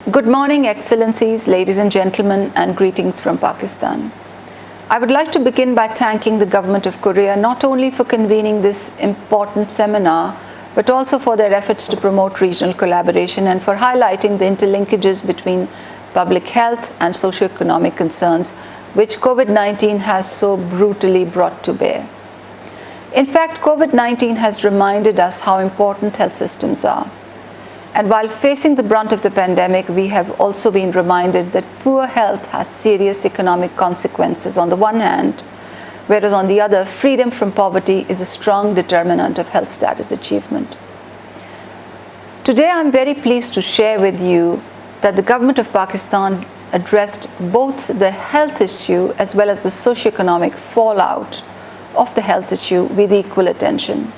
Good morning, Excellencies, ladies and gentlemen, and greetings from Pakistan. I would like to begin by thanking the Government of Korea not only for convening this important seminar, but also for their efforts to promote regional collaboration and for highlighting the interlinkages between public health and socioeconomic concerns, which COVID-19 has so brutally brought to bear. In fact, COVID-19 has reminded us how important health systems are. And while facing the brunt of the pandemic, we have also been reminded that poor health has serious economic consequences on the one hand, whereas on the other, freedom from poverty is a strong determinant of health status achievement. Today, I'm very pleased to share with you that the government of Pakistan addressed both the health issue as well as the socioeconomic fallout of the health issue with equal attention.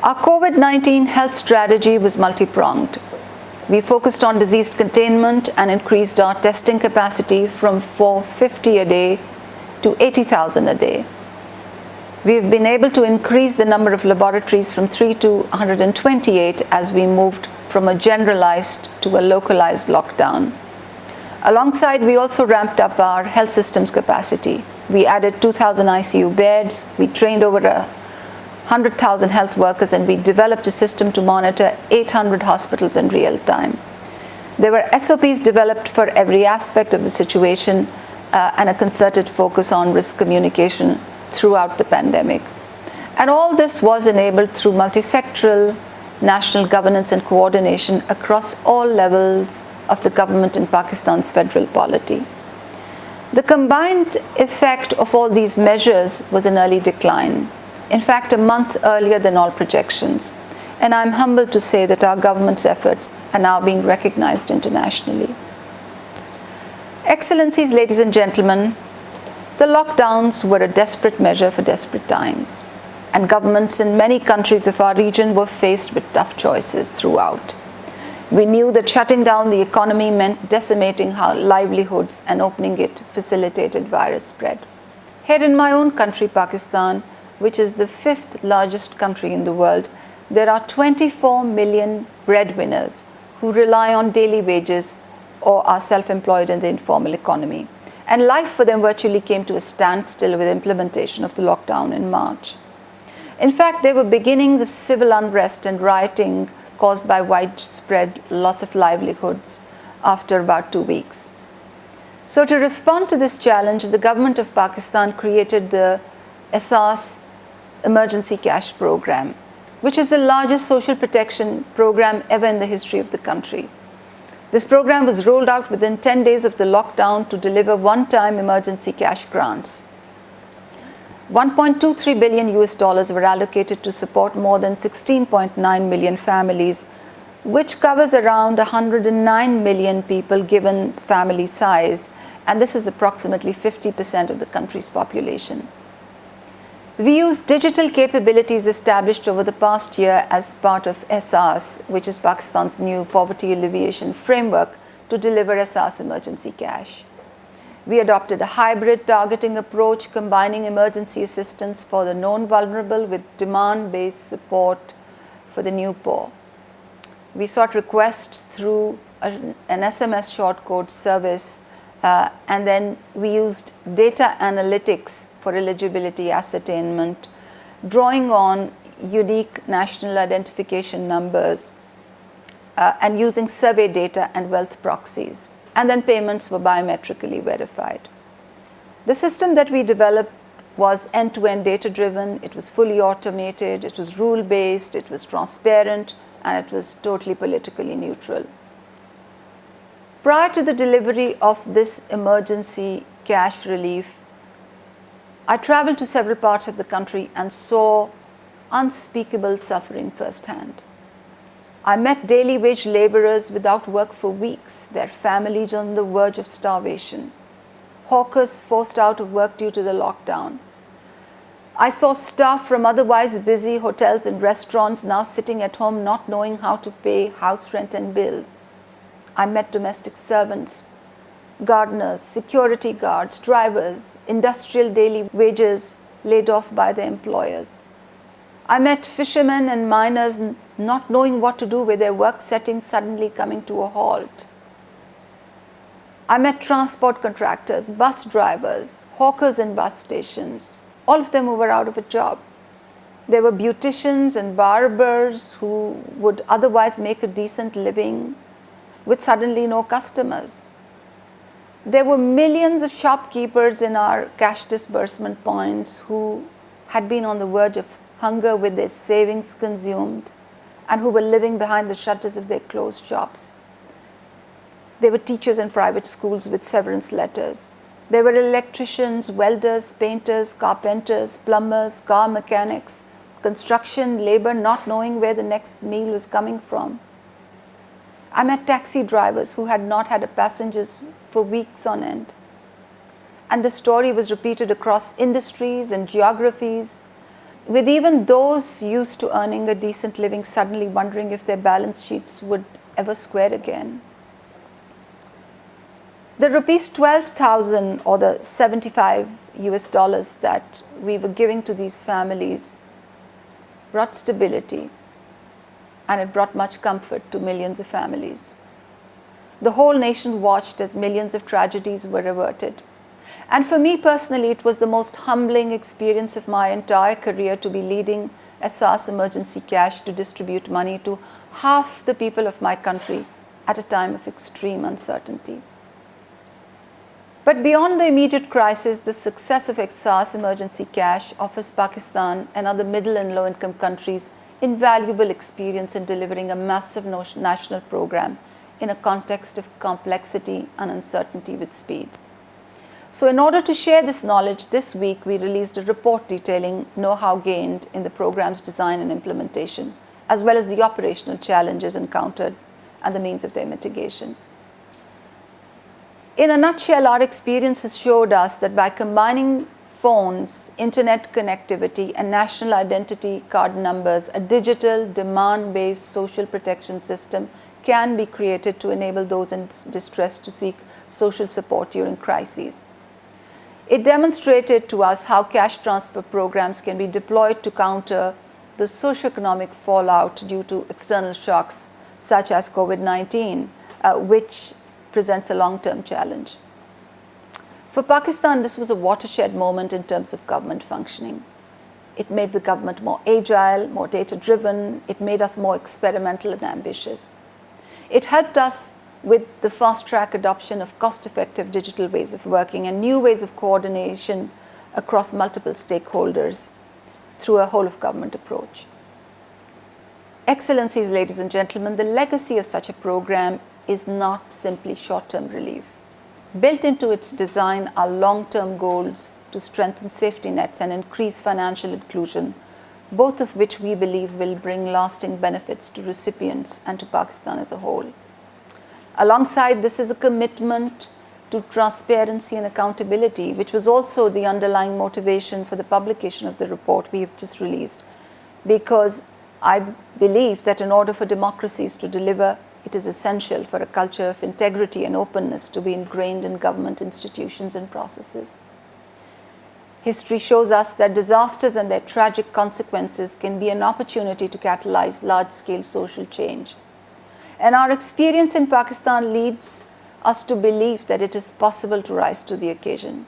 Our COVID-19 health strategy was multi-pronged. We focused on disease containment and increased our testing capacity from 450 a day to 80,000 a day. We have been able to increase the number of laboratories from 3 to 128 as we moved from a generalized to a localized lockdown. Alongside, we also ramped up our health systems capacity. We added 2,000 ICU beds, we trained over 100,000 health workers, and we developed a system to monitor 800 hospitals in real time. There were SOPs developed for every aspect of the situation and a concerted focus on risk communication throughout the pandemic. And all this was enabled through multi-sectoral national governance and coordination across all levels of the government in Pakistan's federal polity. The combined effect of all these measures was an early decline. In fact, a month earlier than all projections. And I'm humbled to say that our government's efforts are now being recognized internationally. Excellencies, ladies and gentlemen, the lockdowns were a desperate measure for desperate times. And governments in many countries of our region were faced with tough choices throughout. We knew that shutting down the economy meant decimating our livelihoods, and opening it facilitated virus spread. Here in my own country, Pakistan, which is the 5th largest country in the world, there are 24 million breadwinners who rely on daily wages or are self-employed in the informal economy. And life for them virtually came to a standstill with implementation of the lockdown in March. In fact, there were beginnings of civil unrest and rioting caused by widespread loss of livelihoods after about 2 weeks. So to respond to this challenge, the government of Pakistan created the SAARC Emergency Cash Program, which is the largest social protection program ever in the history of the country. This program was rolled out within 10 days of the lockdown to deliver one-time emergency cash grants. $1.23 billion were allocated to support more than 16.9 million families, which covers around 109 million people given family size, and this is approximately 50% of the country's population. We used digital capabilities established over the past year as part of SAARC, which is Pakistan's new poverty alleviation framework, to deliver SAARC emergency cash. We adopted a hybrid targeting approach, combining emergency assistance for the known vulnerable with demand-based support for the new poor. We sought requests through an SMS short code service, and then we used data analytics for eligibility ascertainment, drawing on unique national identification numbers and using survey data and wealth proxies. And then payments were biometrically verified. The system that we developed was end-to-end data-driven, it was fully automated, it was rule-based, it was transparent, and it was totally politically neutral. Prior to the delivery of this emergency cash relief, I traveled to several parts of the country and saw unspeakable suffering firsthand. I met daily wage laborers without work for weeks, their families on the verge of starvation, hawkers forced out of work due to the lockdown. I saw staff from otherwise busy hotels and restaurants now sitting at home not knowing how to pay house rent and bills. I met domestic servants, gardeners, security guards, drivers, industrial daily wages laid off by their employers. I met fishermen and miners not knowing what to do with their work settings suddenly coming to a halt. I met transport contractors, bus drivers, hawkers in bus stations, all of them who were out of a job. There were beauticians and barbers who would otherwise make a decent living with suddenly no customers. There were millions of shopkeepers in our cash disbursement points who had been on the verge of hunger with their savings consumed and who were living behind the shutters of their closed shops. There were teachers in private schools with severance letters. There were electricians, welders, painters, carpenters, plumbers, car mechanics, construction labor not knowing where the next meal was coming from. I met taxi drivers who had not had passengers for weeks on end. And the story was repeated across industries and geographies, with even those used to earning a decent living suddenly wondering if their balance sheets would ever square again. The rupees 12,000 or the 75 US dollars that we were giving to these families brought stability, and it brought much comfort to millions of families. The whole nation watched as millions of tragedies were averted. And for me personally, it was the most humbling experience of my entire career to be leading SAARC Emergency Cash to distribute money to half the people of my country at a time of extreme uncertainty. But beyond the immediate crisis, the success of SAARC Emergency Cash offers Pakistan and other middle and low-income countries invaluable experience in delivering a massive national program in a context of complexity and uncertainty with speed. So in order to share this knowledge, this week we released a report detailing know-how gained in the program's design and implementation, as well as the operational challenges encountered and the means of their mitigation. In a nutshell, our experience has showed us that by combining phones, internet connectivity, and national identity card numbers, a digital, demand-based social protection system can be created to enable those in distress to seek social support during crises. It demonstrated to us how cash transfer programs can be deployed to counter the socioeconomic fallout due to external shocks such as COVID-19, which presents a long-term challenge. For Pakistan, this was a watershed moment in terms of government functioning. It made the government more agile, more data-driven. It made us more experimental and ambitious. It helped us with the fast-track adoption of cost-effective digital ways of working and new ways of coordination across multiple stakeholders through a whole-of-government approach. Excellencies, ladies and gentlemen, the legacy of such a program is not simply short-term relief. Built into its design are long-term goals to strengthen safety nets and increase financial inclusion, both of which we believe will bring lasting benefits to recipients and to Pakistan as a whole. Alongside this is a commitment to transparency and accountability, which was also the underlying motivation for the publication of the report we have just released, because I believe that in order for democracies to deliver, it is essential for a culture of integrity and openness to be ingrained in government institutions and processes. History shows us that disasters and their tragic consequences can be an opportunity to catalyze large-scale social change. And our experience in Pakistan leads us to believe that it is possible to rise to the occasion.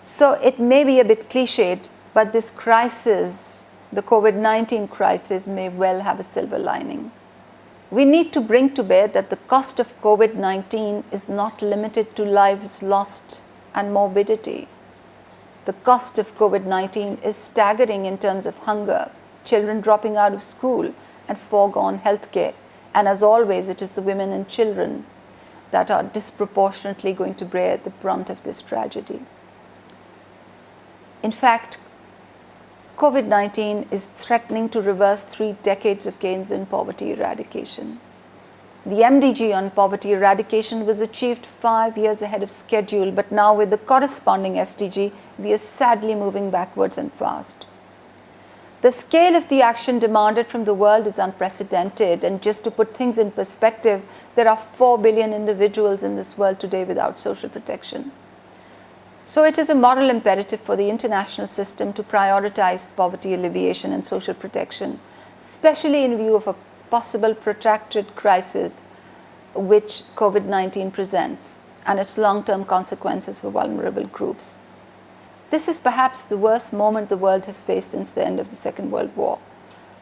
So it may be a bit cliched, but this crisis, the COVID-19 crisis, may well have a silver lining. We need to bring to bear that the cost of COVID-19 is not limited to lives lost and morbidity. The cost of COVID-19 is staggering in terms of hunger, children dropping out of school, and foregone healthcare. And as always, it is the women and children that are disproportionately going to bear the brunt of this tragedy. In fact, COVID-19 is threatening to reverse 3 decades of gains in poverty eradication. The MDG on poverty eradication was achieved 5 years ahead of schedule, but now with the corresponding SDG, we are sadly moving backwards and fast. The scale of the action demanded from the world is unprecedented, and just to put things in perspective, there are 4 billion individuals in this world today without social protection. So it is a moral imperative for the international system to prioritize poverty alleviation and social protection, especially in view of a possible protracted crisis which COVID-19 presents and its long-term consequences for vulnerable groups. This is perhaps the worst moment the world has faced since the end of the Second World War.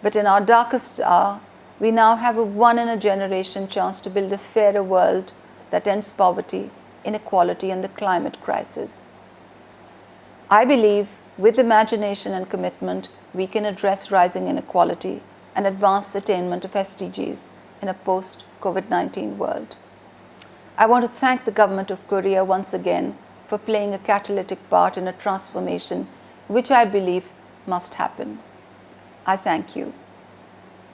But in our darkest hour, we now have a one-in-a-generation chance to build a fairer world that ends poverty, inequality, and the climate crisis. I believe with imagination and commitment, we can address rising inequality and advance the attainment of SDGs in a post-COVID-19 world. I want to thank the government of Korea once again for playing a catalytic part in a transformation which I believe must happen. I thank you.